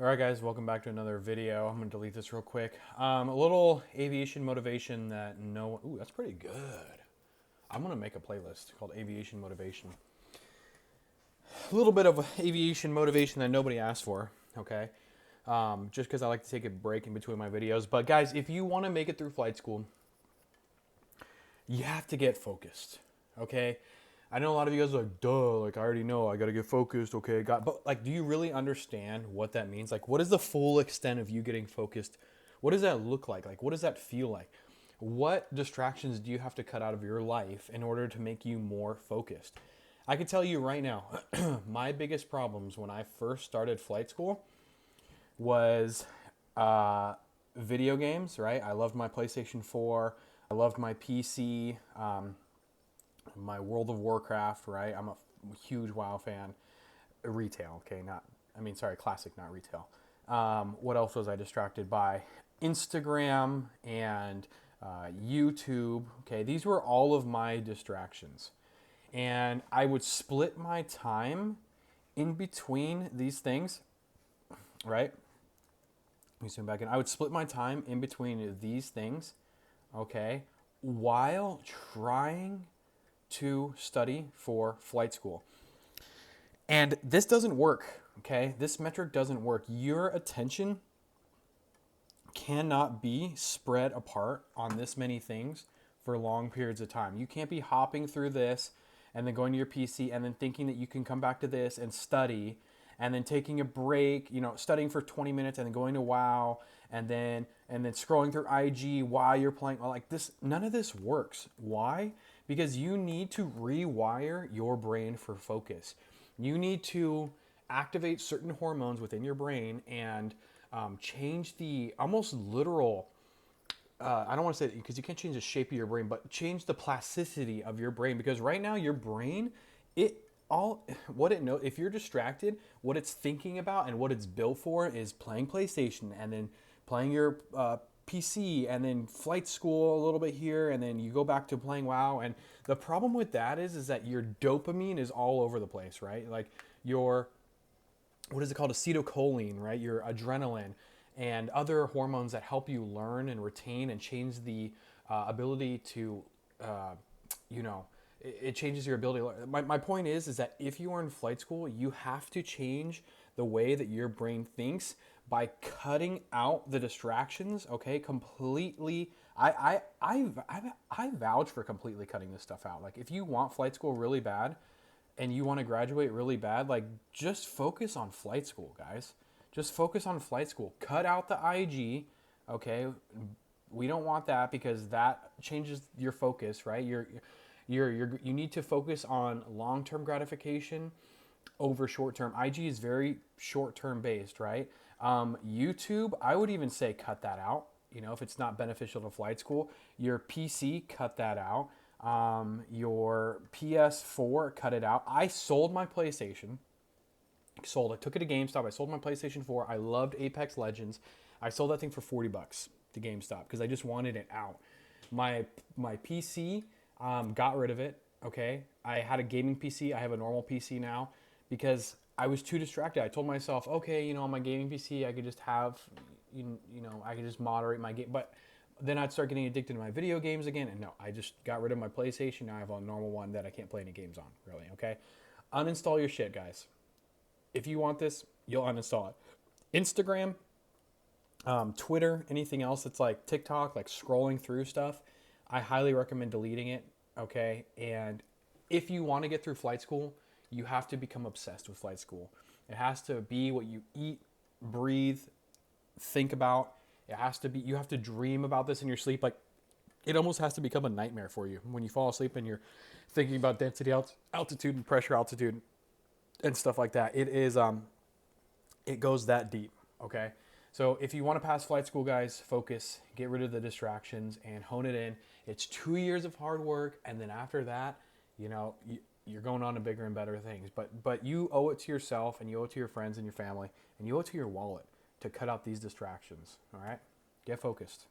All right, guys, welcome back to another video. I'm gonna delete this real quick. A little aviation motivation that no, ooh, that's pretty good. I'm gonna make a playlist called Aviation Motivation. A little bit of aviation motivation that nobody asked for, okay? Just because I like to take a break in between my videos. But guys, if you want to make it through flight school, you have to get focused, okay? I know a lot of you guys are like, duh, like I already know, I gotta get focused, okay? But like, do you really understand what that means? Like, what is the full extent of you getting focused? What does that look like? Like, what does that feel like? What distractions do you have to cut out of your life in order to make you more focused? I can tell you right now, my biggest problems when I first started flight school was uh, video games, right? I loved my PlayStation 4. I loved my PC, my World of Warcraft, right? I'm a huge WoW fan. Retail, okay, classic, not retail. What else was I distracted by? Instagram and YouTube, okay? These were all of my distractions. And I would split my time in between these things, right? Let me zoom back in. I would split my time in between these things, okay, while trying to study for flight school. And this doesn't work, okay? This metric doesn't work. Your attention cannot be spread apart on this many things for long periods of time. You can't be hopping through this and then going to your PC and then thinking that you can come back to this and study and then taking a break, studying for 20 minutes and then going to WoW and then scrolling through IG while you're playing. Like this, none of this works. Why? Because you need to rewire your brain for focus. You need to activate certain hormones within your brain and change the almost literal, I don't want to say because you can't change the shape of your brain, but change the plasticity of your brain. Because right now your brain, if you're distracted, what it's thinking about and what it's built for is playing PlayStation and then playing your PC and then flight school a little bit here and then you go back to playing WoW. And the problem with that is that your dopamine is all over the place, right? Like your, what is it called, acetylcholine, right? Your adrenaline and other hormones that help you learn and retain and change the ability to, it changes your ability. My point is that if you are in flight school, you have to change the way that your brain thinks by cutting out the distractions, okay, completely. I vouch for completely cutting this stuff out. Like if you want flight school really bad and you want to graduate really bad, like just focus on flight school, guys. Just focus on flight school. Cut out the IG, okay? We don't want that because that changes your focus, right? You need to focus on long-term gratification over short-term. IG is very short-term based, right? YouTube, I would even say cut that out. If it's not beneficial to flight school, your PC, cut that out. Your PS4, cut it out. I sold my PlayStation. I took it to GameStop. I sold my PlayStation 4. I loved Apex Legends. I sold that thing for $40 to GameStop because I just wanted it out. My PC, got rid of it. Okay, I had a gaming PC. I have a normal PC now because I was too distracted. I told myself, okay, on my gaming PC, I could just have, I could just moderate my game. But then I'd start getting addicted to my video games again. And no, I just got rid of my PlayStation. Now I have a normal one that I can't play any games on, really. Okay, uninstall your shit, guys. If you want this, you'll uninstall it. Instagram, Twitter, anything else that's like TikTok, like scrolling through stuff, I highly recommend deleting it. Okay. And if you want to get through flight school, you have to become obsessed with flight school. It has to be what you eat, breathe, think about. It has to be, you have to dream about this in your sleep. Like it almost has to become a nightmare for you when you fall asleep and you're thinking about density, altitude, and pressure altitude and stuff like that. It goes that deep. Okay. So if you want to pass flight school, guys, focus, get rid of the distractions and hone it in. It's 2 years of hard work. And then after that, you're going on to bigger and better things, but you owe it to yourself and you owe it to your friends and your family and you owe it to your wallet to cut out these distractions. All right. Get focused.